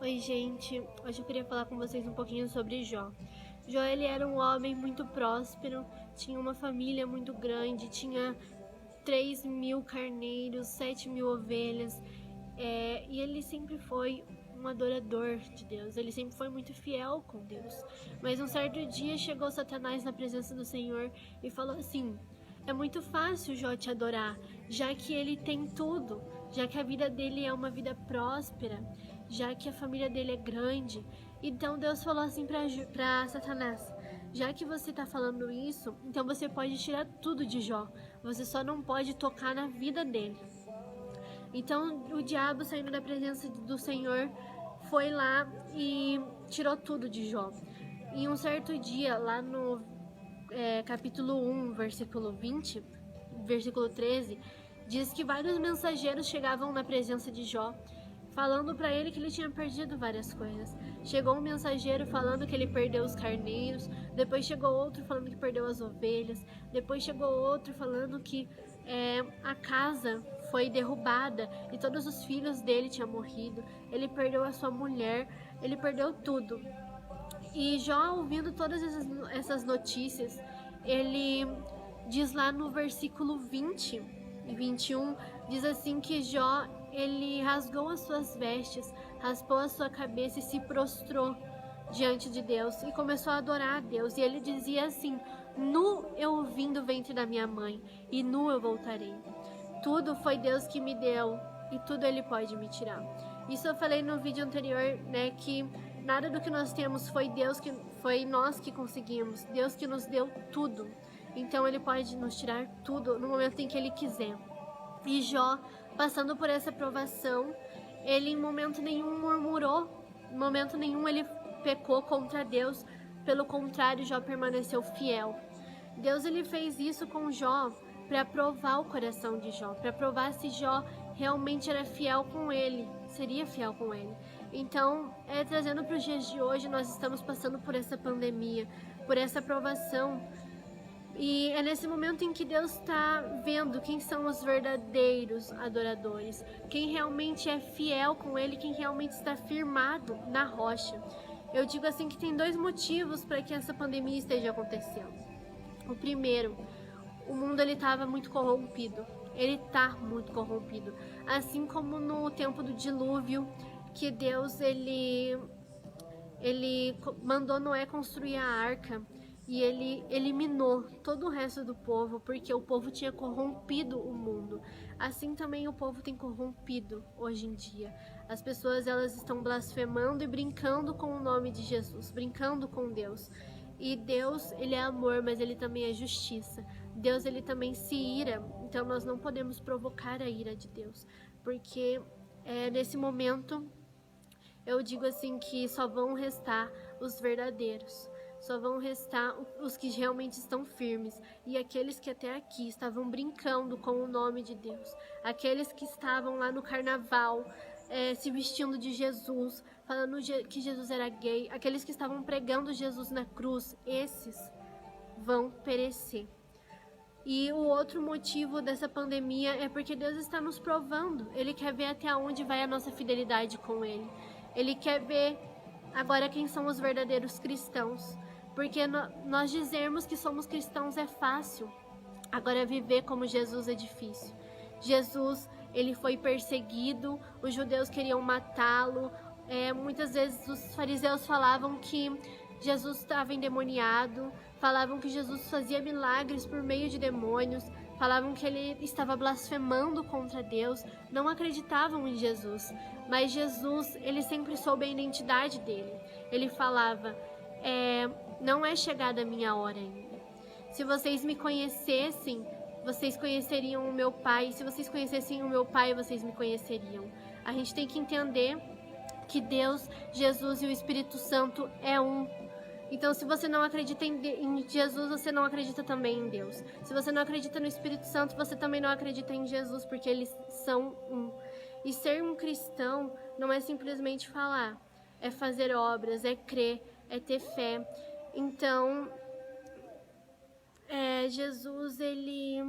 Oi, gente. Hoje eu queria falar com vocês um pouquinho sobre Jó. Jó, ele era um homem muito próspero, tinha uma família muito grande, tinha 3.000 carneiros, 7.000 ovelhas, e ele sempre foi um adorador de Deus, ele sempre foi muito fiel com Deus. Mas um certo dia chegou Satanás na presença do Senhor e falou assim: é muito fácil Jó te adorar, já que ele tem tudo, já que a vida dele é uma vida próspera, já que a família dele é grande. Então Deus falou assim para Satanás: já que você está falando isso, então você pode tirar tudo de Jó, você só não pode tocar na vida dele. Então o diabo, saindo da presença do Senhor, foi lá e tirou tudo de Jó. E um certo dia, lá no capítulo 1, versículo 20, versículo 13, diz que vários mensageiros chegavam na presença de Jó, falando para ele que ele tinha perdido várias coisas. Chegou um mensageiro falando que ele perdeu os carneiros, depois chegou outro falando que perdeu as ovelhas, depois chegou outro falando que a casa foi derrubada e todos os filhos dele tinham morrido, ele perdeu a sua mulher, ele perdeu tudo. E Jó, ouvindo todas essas notícias, ele diz lá no versículo 20 e 21, diz assim que Jó, ele rasgou as suas vestes, raspou a sua cabeça e se prostrou diante de Deus e começou a adorar a Deus. E ele dizia assim: nu eu vim do ventre da minha mãe e nu eu voltarei. Tudo foi Deus que me deu e tudo Ele pode me tirar. Isso eu falei no vídeo anterior, né, que nada do que nós temos foi nós que conseguimos, Deus que nos deu tudo. Então Ele pode nos tirar tudo no momento em que Ele quiser. E Jó, passando por essa provação, ele em momento nenhum murmurou, em momento nenhum ele pecou contra Deus, pelo contrário, Jó permaneceu fiel. Deus ele fez isso com Jó para provar o coração de Jó, para provar se Jó realmente era fiel com ele, seria fiel com ele. Então, trazendo para os dias de hoje, nós estamos passando por essa pandemia, por essa provação. E é nesse momento em que Deus está vendo quem são os verdadeiros adoradores, quem realmente é fiel com Ele, quem realmente está firmado na rocha. Eu digo assim que tem dois motivos para que essa pandemia esteja acontecendo. O primeiro, o mundo ele estava muito corrompido, ele está muito corrompido, assim como no tempo do dilúvio, que Deus ele mandou Noé construir a arca e ele eliminou todo o resto do povo, porque o povo tinha corrompido o mundo. Assim também o povo tem corrompido hoje em dia. As pessoas elas estão blasfemando e brincando com o nome de Jesus, brincando com Deus. E Deus, ele é amor, mas ele também é justiça. Deus, ele também se ira, então nós não podemos provocar a ira de Deus, porque nesse momento eu digo assim que só vão restar os verdadeiros, só vão restar os que realmente estão firmes e aqueles que até aqui estavam brincando com o nome de Deus, aqueles que estavam lá no carnaval se vestindo de Jesus, falando que Jesus era gay, aqueles que estavam pregando Jesus na cruz, esses vão perecer. E o outro motivo dessa pandemia é porque Deus está nos provando. Ele quer ver até onde vai a nossa fidelidade com Ele. Ele quer ver agora quem são os verdadeiros cristãos. Porque nós dizermos que somos cristãos é fácil. Agora viver como Jesus é difícil. Jesus, ele foi perseguido, os judeus queriam matá-lo. Muitas vezes os fariseus falavam que Jesus estava endemoniado, falavam que Jesus fazia milagres por meio de demônios, falavam que ele estava blasfemando contra Deus, não acreditavam em Jesus. Mas Jesus, ele sempre soube a identidade dele. Ele falava, não é chegada a minha hora ainda. Se vocês me conhecessem, vocês conheceriam o meu Pai. Se vocês conhecessem o meu Pai, vocês me conheceriam. A gente tem que entender que Deus, Jesus e o Espírito Santo é um. Então, se você não acredita em Jesus, você não acredita também em Deus. Se você não acredita no Espírito Santo, você também não acredita em Jesus, porque eles são um. E ser um cristão não é simplesmente falar, é fazer obras, é crer, é ter fé. Então, Jesus, ele...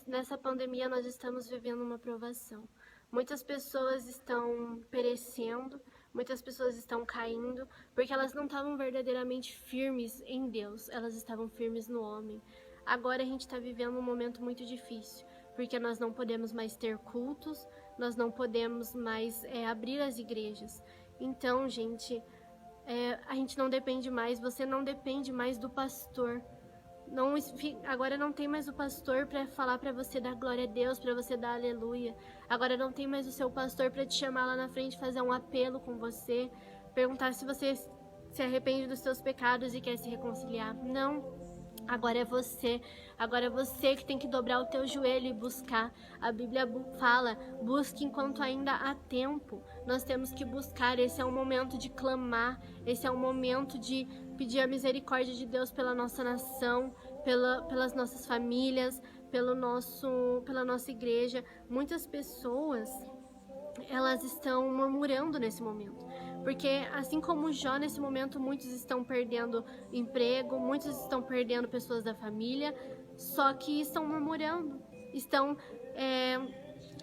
nessa pandemia nós estamos vivendo uma provação. Muitas pessoas estão perecendo, muitas pessoas estão caindo, porque elas não estavam verdadeiramente firmes em Deus, elas estavam firmes no homem. Agora a gente está vivendo um momento muito difícil, porque nós não podemos mais ter cultos, nós não podemos mais abrir as igrejas. Então, gente, a gente não depende mais, você não depende mais do pastor. Não, agora não tem mais o pastor para falar para você dar glória a Deus, para você dar aleluia. Agora não tem mais o seu pastor para te chamar lá na frente, fazer um apelo com você, perguntar se você se arrepende dos seus pecados e quer se reconciliar. Não. Agora é você que tem que dobrar o teu joelho e buscar. A Bíblia fala, busque enquanto ainda há tempo. Nós temos que buscar, esse é um momento de clamar, esse é um momento de pedir a misericórdia de Deus pela nossa nação, pelas nossas famílias, pela nossa igreja. Muitas pessoas, elas estão murmurando nesse momento. Porque assim como Jó, nesse momento, muitos estão perdendo emprego, muitos estão perdendo pessoas da família, só que estão murmurando, estão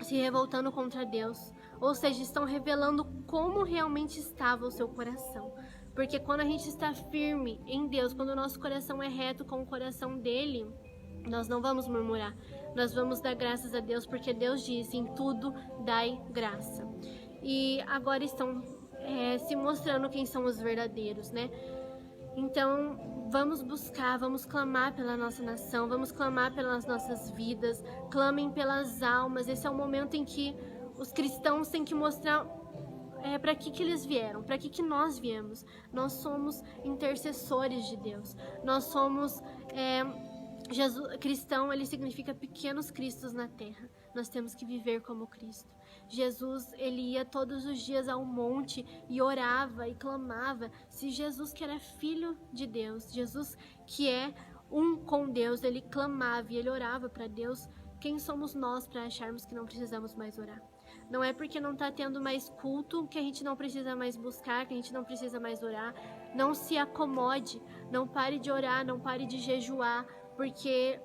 se revoltando contra Deus. Ou seja, estão revelando como realmente estava o seu coração. Porque quando a gente está firme em Deus, quando o nosso coração é reto com o coração dele, nós não vamos murmurar, nós vamos dar graças a Deus, porque Deus disse, em tudo dai graça. E agora estão se mostrando quem são os verdadeiros, né? Então, vamos buscar, vamos clamar pela nossa nação, vamos clamar pelas nossas vidas, clamem pelas almas. Esse é o momento em que os cristãos têm que mostrar para que eles vieram, para que nós viemos. Nós somos intercessores de Deus, nós somos... Jesus, cristão, ele significa pequenos cristos na terra. Nós temos que viver como Cristo. Jesus, ele ia todos os dias ao monte e orava e clamava. Se Jesus, que era filho de Deus, Jesus que é um com Deus, ele clamava e ele orava para Deus, quem somos nós para acharmos que não precisamos mais orar? Não é porque não está tendo mais culto que a gente não precisa mais buscar, que a gente não precisa mais orar. Não se acomode, não pare de orar, não pare de jejuar, porque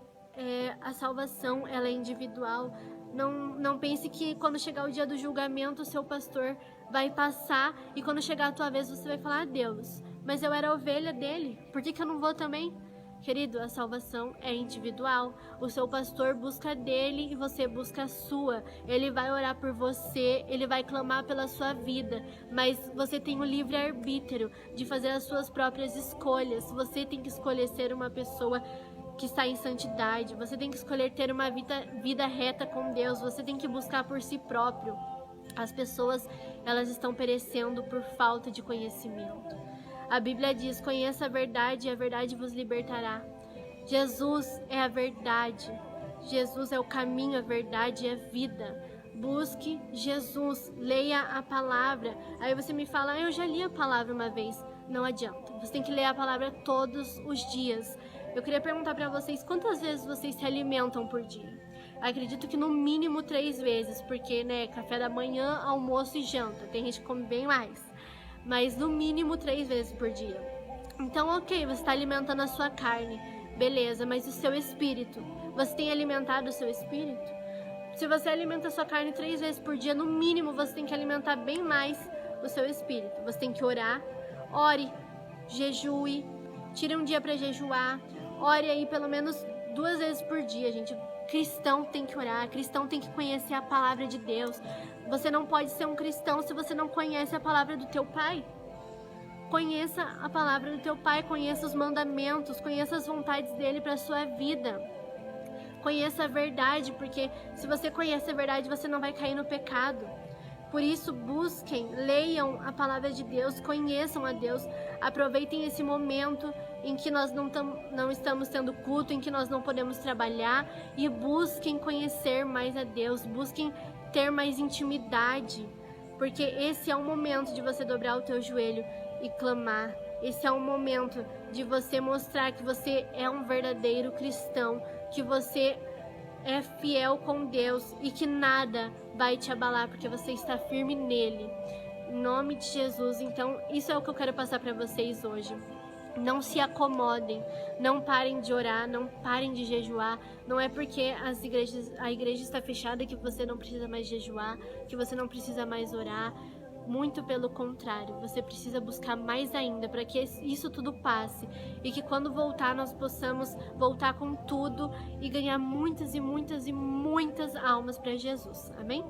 a salvação, ela é individual. Não pense que quando chegar o dia do julgamento, o seu pastor vai passar e quando chegar a tua vez você vai falar, Deus, mas eu era a ovelha dele, por que eu não vou também? Querido, a salvação é individual. O seu pastor busca dele e você busca a sua. Ele vai orar por você, ele vai clamar pela sua vida, mas você tem o livre-arbítrio de fazer as suas próprias escolhas. Você tem que escolher ser uma pessoa que está em santidade, você tem que escolher ter uma vida reta com Deus, você tem que buscar por si próprio. As pessoas, elas estão perecendo por falta de conhecimento. A Bíblia diz, conheça a verdade e a verdade vos libertará. Jesus é a verdade, Jesus é o caminho, a verdade e a vida. Busque Jesus, leia a palavra. Aí você me fala, eu já li a palavra uma vez. Não adianta, você tem que ler a palavra todos os dias. Eu queria perguntar para vocês, quantas vezes vocês se alimentam por dia? Acredito que no mínimo 3 vezes, porque, né, café da manhã, almoço e janta. Tem gente que come bem mais, mas no mínimo 3 vezes por dia. Então, ok, você está alimentando a sua carne, beleza, mas o seu espírito, você tem alimentado o seu espírito? Se você alimenta a sua carne 3 vezes por dia, no mínimo você tem que alimentar bem mais o seu espírito. Você tem que orar, ore, jejue, tire um dia para jejuar, ore aí pelo menos 2 vezes por dia, gente. Cristão tem que orar, cristão tem que conhecer a palavra de Deus. Você não pode ser um cristão se você não conhece a palavra do teu pai. Conheça a palavra do teu pai, conheça os mandamentos, conheça as vontades dele para a sua vida. Conheça a verdade, porque se você conhece a verdade, você não vai cair no pecado. Por isso, busquem, leiam a palavra de Deus, conheçam a Deus, aproveitem esse momento em que nós não estamos tendo culto, em que nós não podemos trabalhar, e busquem conhecer mais a Deus, busquem ter mais intimidade, porque esse é o momento de você dobrar o teu joelho e clamar. Esse é o momento de você mostrar que você é um verdadeiro cristão, que você é fiel com Deus e que nada vai te abalar, porque você está firme nele. Em nome de Jesus. Então, isso é o que eu quero passar para vocês hoje. Não se acomodem, não parem de orar, não parem de jejuar. Não é porque a igreja está fechada que você não precisa mais jejuar, que você não precisa mais orar. Muito pelo contrário, você precisa buscar mais ainda para que isso tudo passe e que quando voltar nós possamos voltar com tudo e ganhar muitas e muitas e muitas almas para Jesus. Amém?